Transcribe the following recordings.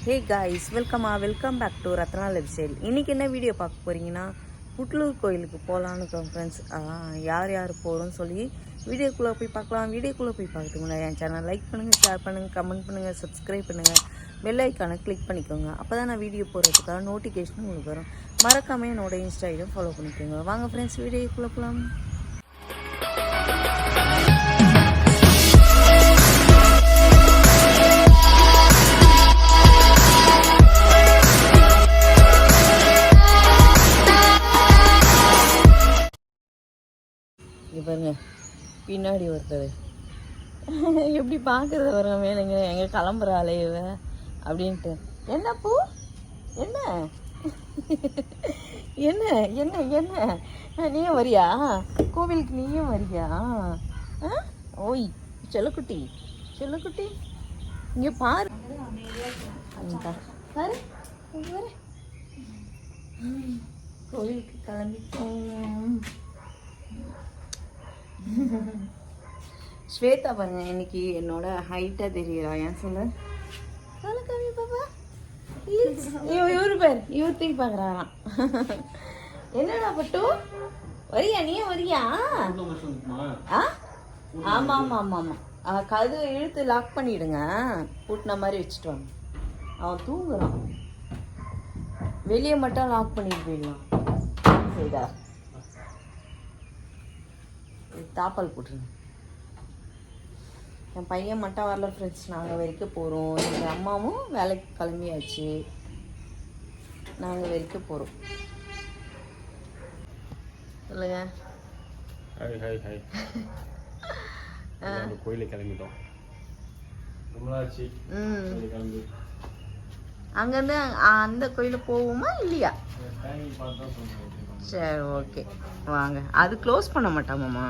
Hey guys welcome back to Ratna lifestyle. இன்றைக்கி என்ன video பார்க்க போகிறீங்கன்னா, புட்லூர் கோயிலுக்கு போகலான்னு இருக்கோம் ஃப்ரெண்ட்ஸ். யார் போகிறோன்னு சொல்லி வீடியோக்குள்ளே போய் பார்க்கலாம். வீடியோக்குள்ளே போய் பார்க்கறதுக்கு முன்னாடி என் சேனல் லைக் பண்ணுங்கள், ஷேர் பண்ணுங்கள், கமெண்ட் பண்ணுங்கள், சப்ஸ்கிரைப் பண்ணுங்கள், பெல் ஐக்கானை கிளிக் பண்ணிக்கோங்க. அப்போ தான் நான் வீடியோ போடுறதுக்காக நோட்டிஃபிகேஷன் உங்களுக்கு வரும். மறக்காமல் என்னோட இன்ஸ்டா ஐடியும் ஃபாலோ பண்ணிக்கோங்க. வாங்க ஃப்ரெண்ட்ஸ், வீடியோக்குள்ளே போகலாம். பாருங்க, பின்னாடி ஒருத்தர் எப்படி பார்க்குறது வர மேலேங்க, எங்கே கிளம்புறாளே இவ அப்படின்ட்டு. என்ன பூ, என்ன என்ன என்ன என்ன நீயும் வரியா கோவிலுக்கு? நீயும் வரியா? ஓய் செல்லக்குட்டி இங்கே பாரு பாரு, கோவிலுக்கு கிளம்பிட்டோம். ஸ்வேதா பாருங்க, இன்னைக்கு என்னோட ஹைட்டாக தெரியறா. ஏன் சொல்ல கவி பாப்பா, இவரு பேர் இவர் தூக்கி பார்க்குறாராம். என்னடா பட்டு வரியா? நீயும் வரியா? ஆமாம் கது இழுத்து லாக் பண்ணிவிடுங்க, பூட்டின மாதிரி வச்சுட்டு வாங்க. அவன் தூங்குறான், வெளியே மட்டும் லாக் பண்ணிட்டு போயிடலாம். சரிடா, தாப்பால் போட்டுருங்க. என் பையன் மட்டும் வரல ஃப்ரெண்ட்ஸ், நாங்கள் வரைக்கும் போகிறோம். எங்கள் அம்மாவும் வேலைக்கு கிளம்பியாச்சு, நாங்கள் வரைக்கும் போகிறோம். சொல்லுங்க. ஹாய் கோயிலுக்கு கிளம்பிட்டோம். அங்கேருந்து அந்த கோயிலுக்கு போவோமா இல்லையா? சரி, ஓகே வாங்க. அது க்ளோஸ் பண்ண மாட்டாமாம்மா.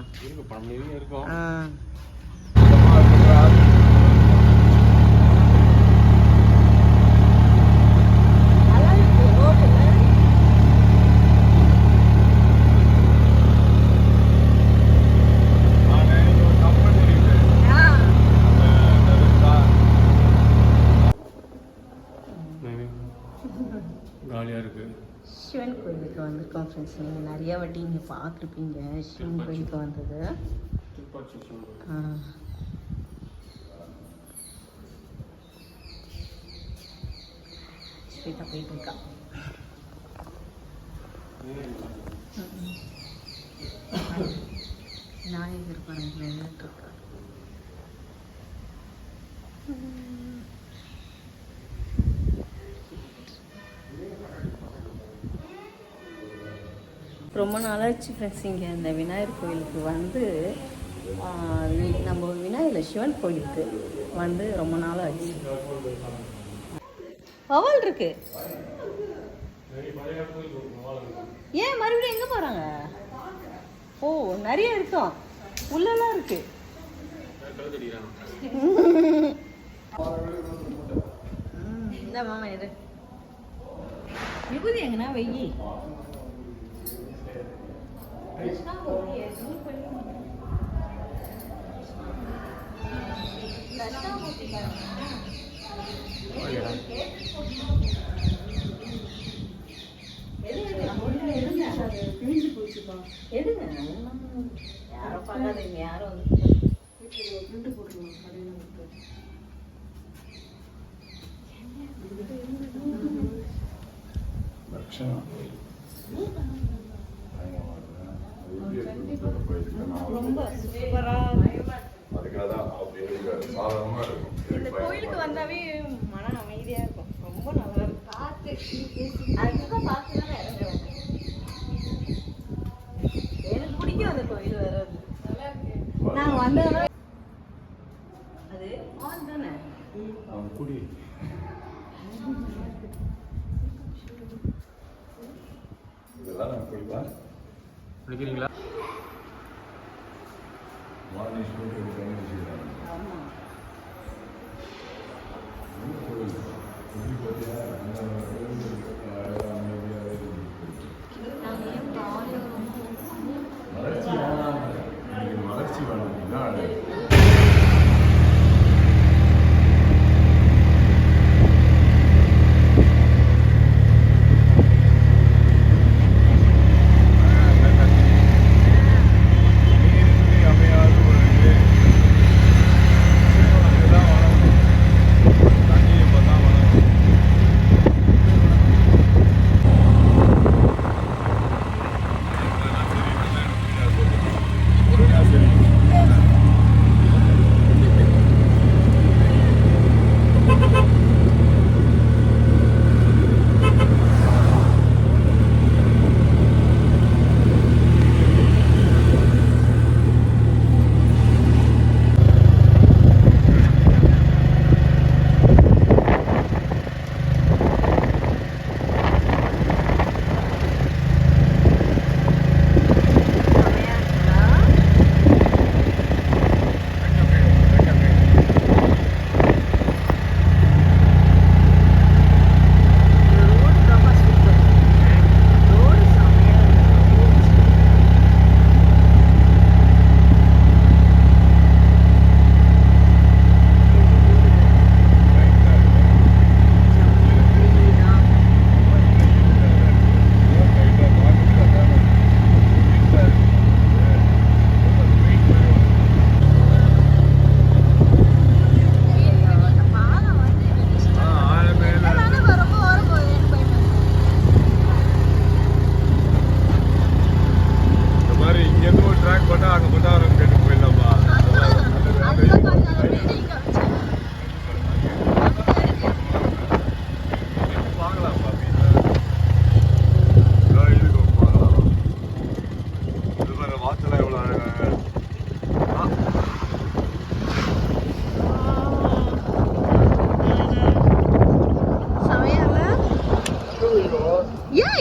ஜாலியாக இருக்குது. சிவன் கோயிலுக்கு வந்திருக்கோம் ஃப்ரெண்ட்ஸ். நீங்கள் நிறைய வாட்டி இங்கே பார்த்துருப்பீங்க சிவன் கோயிலுக்கு வந்தது. ஸ்ட்ரெயிட்டாக போயிட்டு இருக்கா. நாயகர் பாருங்க. ரொம்ப நாளாச்சு ஃப்ரெண்ட்ஸ் இங்கே இந்த விநாயகர் கோயிலுக்கு வந்து, நம்ம விநாயகர் சிவன் கோயிலுக்கு வந்து ரொம்ப நாள் ஆச்சு. வவால் இருக்கு. ஏன் மறுபடியும் எங்கே போகிறாங்க? ஓ, நிறைய இருக்கும், உள்ளெல்லாம் இருக்கு. இந்த மாமா எது விபூதி எங்கன்னா வெயி. எடுங்க, யாரும் பார்க்காதீங்க, யாரும் வந்து போட்டுருவோம். ரொம்ப சூப்பரா இந்த கோயிலுக்கு வந்தாவே மன அமைதியா இருக்கும், ரொம்ப நல்லா இருக்கும். அதுதான் பார்த்துதான் இறங்குறோம். எனக்கு பிடிக்கும் அந்த கோயில் வர்றது. நாங்கள் வந்தோம்னா அது ஆன் தானே. படிக்கிறீங்களா? வளர்ச்சி வேணும்.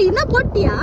என்ன போட்டியா?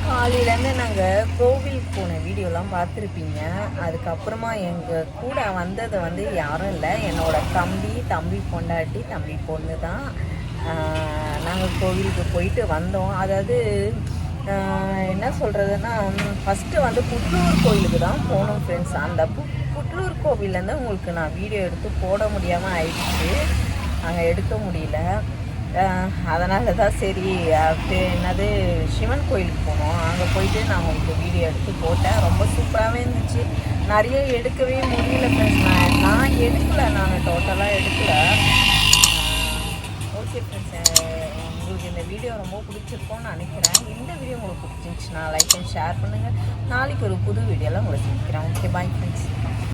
காலையிலேருந்து நாங்கள் கோவிலுக்கு போன வீடியோலாம் பார்த்துருப்பீங்க. அதுக்கப்புறமா எங்கள் கூட வந்தது வந்து யாரும் இல்லை, என்னோட தம்பி பொண்டாட்டி, தம்பி பொண்ணு தான். நாங்கள் கோவிலுக்கு போயிட்டு வந்தோம். அதாவது என்ன சொல்கிறதுன்னா, ஃபஸ்ட்டு வந்து புட்லூர் கோவிலுக்கு தான் போனோம் ஃப்ரெண்ட்ஸ். அந்த புட்லூர் கோவிலேருந்து உங்களுக்கு நான் வீடியோ எடுத்து போட முடியாமல் ஆயிடுச்சு, அங்கே எடுக்க முடியல. அதனால தான் சரி என்னது சிவன் கோயிலுக்கு போனோம். அங்கே போயிட்டு நான் உங்களுக்கு வீடியோ எடுத்து போட்டேன். ரொம்ப சூப்பராகவே இருந்துச்சு. நிறைய எடுக்கவே முடியல ஃப்ரெண்ட்ஸ். நான் எடுக்கலை, நான் டோட்டலாக எடுக்கலை. ஓகே ஃப்ரெண்ட்ஸ், உங்களுக்கு இந்த வீடியோ ரொம்ப பிடிச்சிருக்கோன்னு நினைக்கிறேன். இந்த வீடியோ உங்களுக்கு பிடிச்சிருந்துச்சுன்னா லைக் அண்ட் ஷேர் பண்ணுங்கள். நாளைக்கு ஒரு புது வீடியோவில் உங்களை சந்திக்கிறேன். Okay, bye friends.